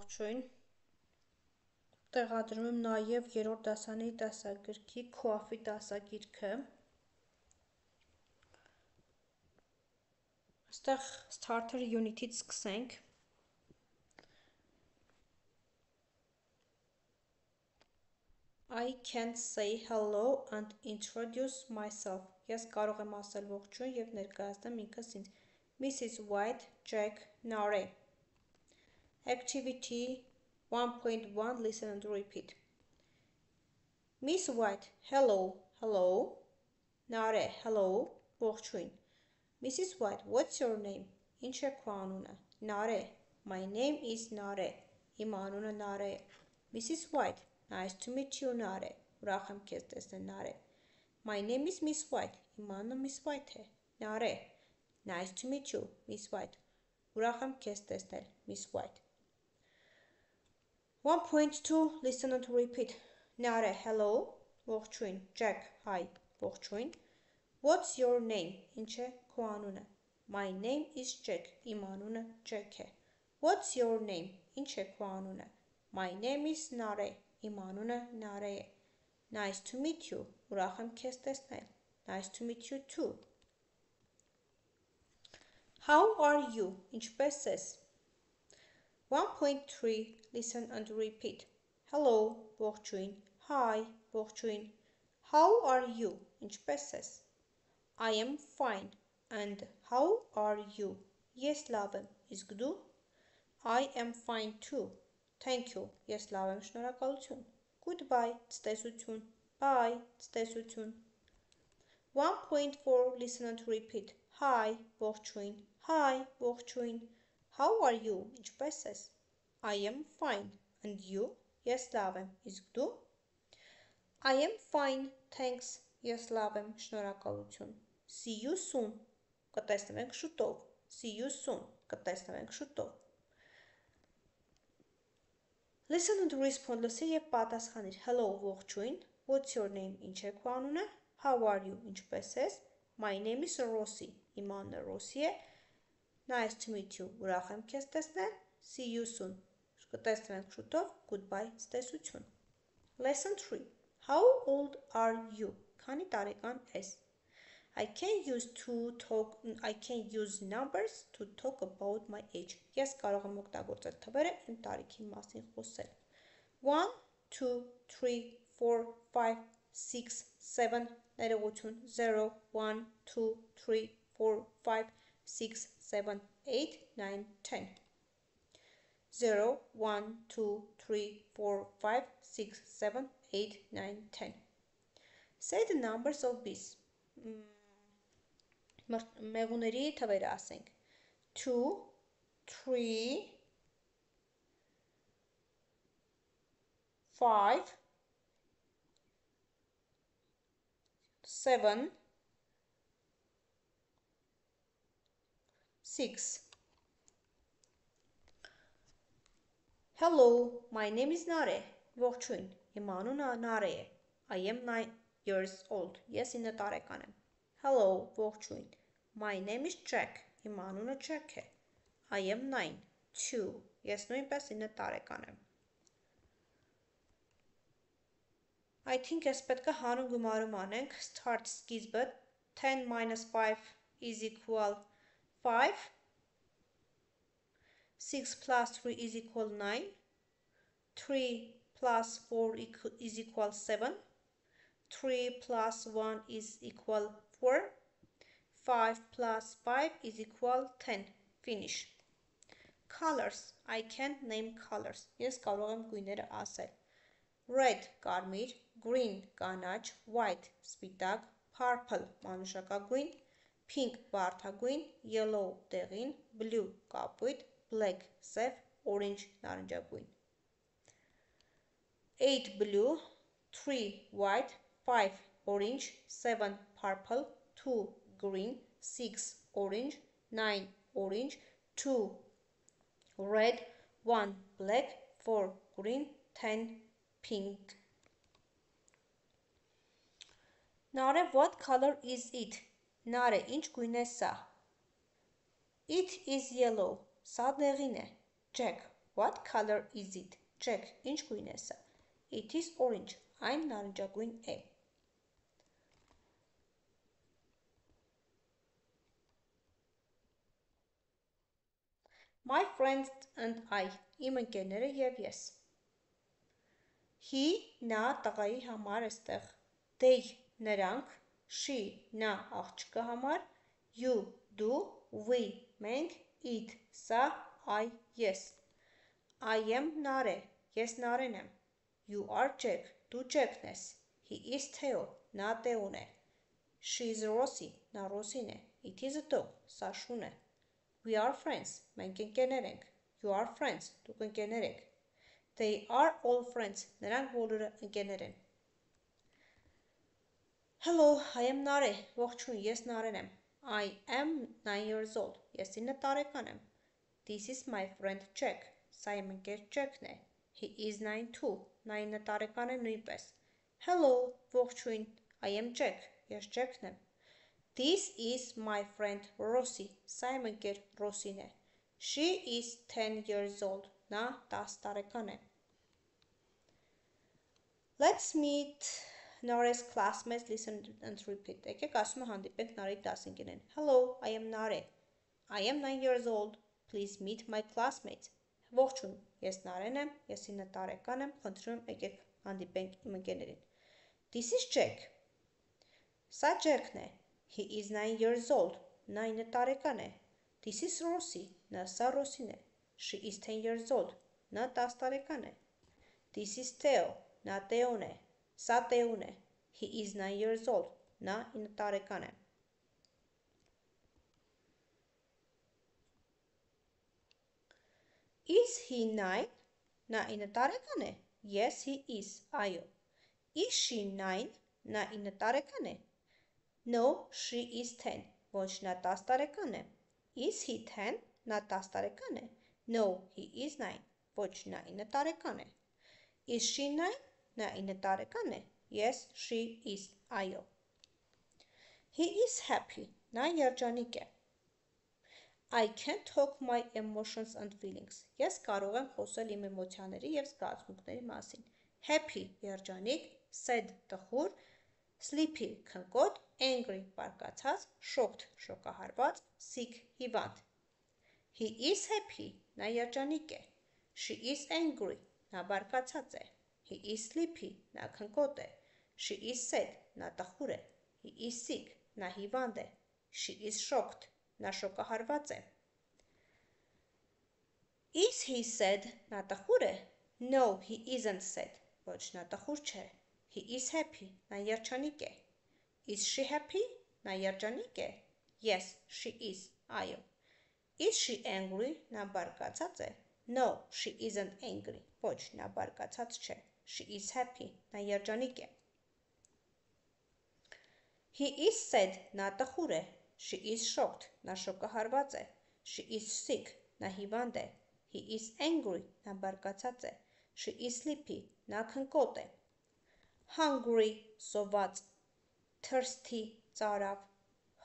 ողջույն, տեղադրում եմ նաև երրորդ դասարանի դասագրքի Coffee դասագիրքը։ Այստեղ Starter Unit-ից սկսենք։ I can say hello and introduce myself. Ես կարող եմ ասել ողջույն և ներկայացնել ինքս ինձ։ Mrs. White, Jack, Nare. Activity 1.1 Listen and repeat. Miss White, hello, hello. Nare, hello, ողջույն. Mrs. White, what's your name? Ինչ է քո անունը? Nare, my name is Nare. Իմ անունը Nare է։ Mrs. White, nice to meet you, Nare. Ուրախ եմ քեզ տեսնել, Nare. My name is Miss White. Իմ անունը Miss White է։ Nare, nice to meet you, Miss White. Ուրախ եմ քեզ տեսնել, Miss White. 1.2 Listen and repeat. Nare, hello, ողջույն. Jack, hi, ողջույն. What's your name? Ինչ է քո անունը? My name is Jack. Իմ անունը Jack է։ What's your name? Ինչ է քո անունը? My name is Nare. Իմ անունը Nare է։ Nice to meet you. Ուրախ եմ քեզ տեսնել։ Nice to meet you too. How are you? Ինչպե՞ս ես? 1.3 Listen and repeat. Hello, ողջույն. Hi, ողջույն. How are you? Ինչպե՞ս ես? I am fine. And how are you? Ես լավ եմ, իսկ դու? I am fine too. Thank you. Ես լավ եմ, շնորհակալություն. Goodbye. Ցտեսություն. Bye. Ցտեսություն. 1.4 Listen and repeat. Hi, ողջույն. Hi, ողջույն. How are you? Ինչպե՞ս ես? I am fine. And you? Ես լավ եմ, իսկ դու? I am fine. Thanks. Ես լավ եմ, շնորհակալություն. See you soon. Կտեսնվենք շուտով. See you soon. Կտեսնվենք շուտով. Listen and respond. Լսի և պատասխանիր. Hello, ողջույն. What's your name? Ինչ է քո անունը? How are you? Ինչպե՞ս ես? My name is Rosie. Իմ անունը Rosie է։ Nice to meet you. Ուրախ եմ քեզ տեսնել։ See you soon. Կտեսնվենք շուտով։ Goodbye. Ցտեսություն։ Lesson 3. How old are you? Քանի տարեկան ես? I can use numbers to talk about my age. Ես կարող եմ օգտագործել թվերը իմ տարիքի մասին խոսել։ 1, 2, 3, 4, 5, 6, 7, ներողություն 0, 1, 2, 3, 4, 5, 6, 7, 8, 9, 10 0, 1, 2, 3, 4, 5, 6, 7, 8, 9, 10 Say the numbers of bees. Մեղուների թվերը ասենք 2, 3, 5, 7, 6 Hello, my name is Nare. Ողջույն, իմ անունը Nare է։ I am 9 years old. Ես 9 տարեկան եմ։ Hello, ողջույն. My name is Jack. Իմ անունը Jack է։ I am 9 too. Ես նույնպես 9 տարեկան եմ։ I think ես պետք է հանուն գումարում անենք start սկիզբը 10 minus 5 is equal 5 6 plus 3 is equal 9 3 plus 4 is equal 7 3 plus 1 is equal 4 5 plus 5 is equal 10 Finish Colors I can name colors Ես կարող եմ գույները ասել Red կարմիր Green կանաչ White սպիտակ Purple մանուշակագույն Pink վարդագույն Yellow դեղին Blue կապույտ Black սև Orange նարնջագույն 8 blue 3 white 5 orange 7 purple 2 green 6 orange 9 orange 2 red 1 black 4 green 10 pink Nare, what color is it? Nare, ինչ գույն է սա? It is yellow. Սա դեղին է։ Jack, What color is it? Check. Ինչ գույն է սա? It is orange. Այն նարնջագույն է. My friends and I. Իմ ընկերները և ես. He, նա, տղայի համար էստեղ. They, նրանք. She, նա, աղջկա համար. You, դու. We, մենք. It, սա. I, ես. I am Nare. Ես Նարեն եմ. You are Jack. Դու Jack-ն ես. He is Theo. Նա Տեոն է. She is Rosie. Նա Ռոսին է. It is a dog. Սա շուն է. We are friends. Մենք ընկերներ ենք. You are friends. Դուք ընկերներ եք. They are all friends. Նրանք բոլորը ընկերներ են. Hello, I am Nare. Ողջույն, ես Նարեն եմ. I am 9 years old. Ես 9 տարեկան եմ. This is my friend Jack. Սա իմ ընկեր Jack-ն է. He is 9 too. Նա 9 տարեկան է նույնպես. Hello, ողջույն. I am Jack. Ես Jack-ն եմ. This is my friend Rosie. Սա իմ ընկեր Ռոսին է. She is 10 years old. Նա 10 տարեկան է. Let's meet Nare's classmates. Listen and repeat. Եկեք ասումը հանդիպենք Նարեի դասընկերներին. Hello, I am Nare. I am 9 years old. Please meet my classmates. Ողջույն, ես Նարեն եմ, ես 9 տարեկան եմ, խնդրում եմ եկեք հանդիպենք իմ ընկերներին. This is Jack. Սա Jack-ն է. He is 9 years old. Նա 9 տարեկան է. This is Rosie. Սա Ռոսին է. She is 10 years old. Նա 10 տարեկան է. This is Theo. Նա Տեոն է. Սա Տեոն է. He is 9 years old. Նա 9 տարեկան է. Is he 9? Նա 9 տարեկան է. Yes, he is. Այո. Is she 9? Նա 9 տարեկան է. No, she is 10. Ոչ, նա 10 տարեկան է. Is he 10? Նա 10 տարեկան է. No, he is 9. Ոչ, նա 9 տարեկան է. Is she 9? Նա 9 տարեկան է. Yes, she is. Այո. He is happy. Նա երջանիկ է. I can talk my emotions and feelings. Ես կարող եմ խոսել իմ էմոցիաների և զգացմունքների մասին. Happy երջանիկ, sad տխուր, sleepy քնկոտ, angry բարկացած, shocked շոկահարված, sick հիվանդ. He is happy. Նա երջանիկ է. She is angry. Նա բարկացած է. He is sleepy. Նա քնկոտ է. She is sad. Նա տխուր է. He is sick. Նա հիվանդ է. She is shocked. Նա շոկահարված է. Is he sad? Նա տխուր է. No, he isn't sad. Ոչ, նա տխուր չէ. He is happy. Նա երջանիկ է. Is she happy? Նա երջանիկ է. Yes, she is. Այո. Is she angry? Նա բարկացած է. No, she isn't angry. Ոչ, նա բարկացած չէ. She is happy. Նա երջանիկ է. He is sad. Նա տխուր է. She is shocked. Նա շոկահարված է. She is sick. Նա հիվանդ է. He is angry. Նա բարկացած է. She is sleepy. Նա քնկոտ է. Hungry, սոված, thirsty, ծարավ,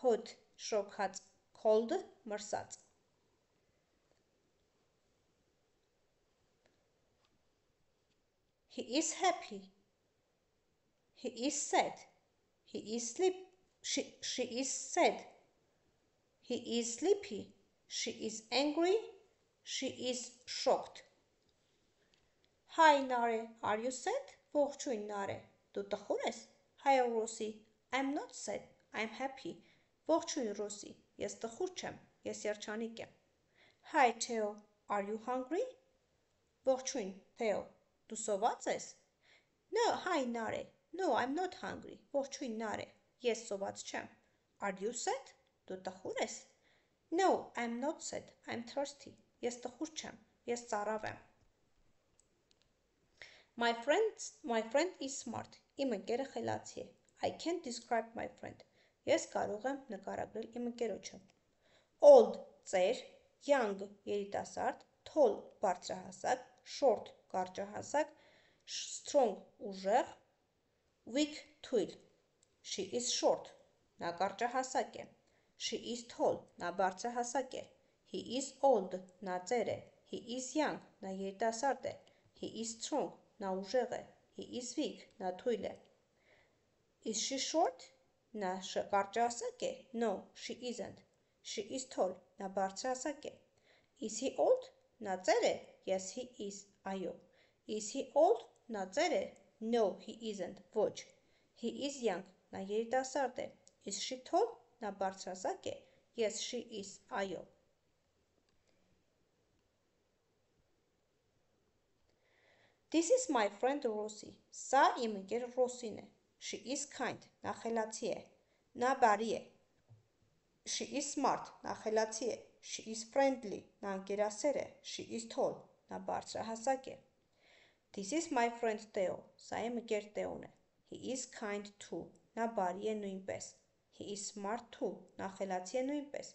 hot, շոքած, cold, մրսած. He is happy. He is sad. He is she is sad. He is sleepy. She is angry. She is shocked. Hi Nare, are you sad? Ողջույն Նարե, դու տխուր ես? Hi Rosie, I'm not sad, I'm happy. Ողջույն Rosie, ես տխուր չեմ, ես երջանիկ եմ. Hi Theo, are you hungry? Ողջույն Theo, դու սոված ես? No, hi Nare, no, I'm not hungry. Ողջույն Նարե, ես սոված չեմ. Are you sad? Դու տխուր ես? No, I'm not sad, I'm thirsty. Ես տխուր չեմ, ես ծարավ եմ. My friend is smart. Իմ ընկերը խելացի է. I can't describe my friend. Ես կարող եմ նկարագրել իմ ընկերոջը. Old ծեր, young երիտասարդ, tall բարձրահասակ, short կարճահասակ, strong ուժեղ, weak թույլ. She is short. Նա կարճահասակ է. She is tall. Նա բարձրահասակ է. He is old. Նա ծեր է. He is young, նա երիտասարդ է։ He is strong, նա ուժեղ է։ He is weak, նա թույլ է։ Is she short? Նա կարճահասակ է։ No, she isn't. She is tall, նա բարձրահասակ է։ Is he old? Նա ծեր է։ Yes, he is. Այո։ Is he old? Նա ծեր է։ No, he isn't. Ոչ։ He is young, նա երիտասարդ է։ Is she tall? Նա բարձրահասակ է։ Yes, she is. Այո։ This is my friend Rosie. Սա իմ ընկեր Ռոսին է։ She is kind. Նա խելացի է։ Նա բարի է։ She is smart. Նա խելացի է։ She is friendly. Նա ընկերասեր է։ She is tall. Նա բարձրահասակ է։ This is my friend Theo. Սա իմ ընկեր Տեոն է։ He is kind too. Նա բարի է նույնպես։ He is smart too. Նա խելացի է նույնպես։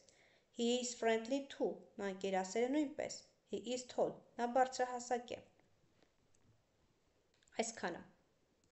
He is friendly too. Նա ընկերասեր է նույնպես։ He is tall. Նա բարձրահասակ է։ Այսքանը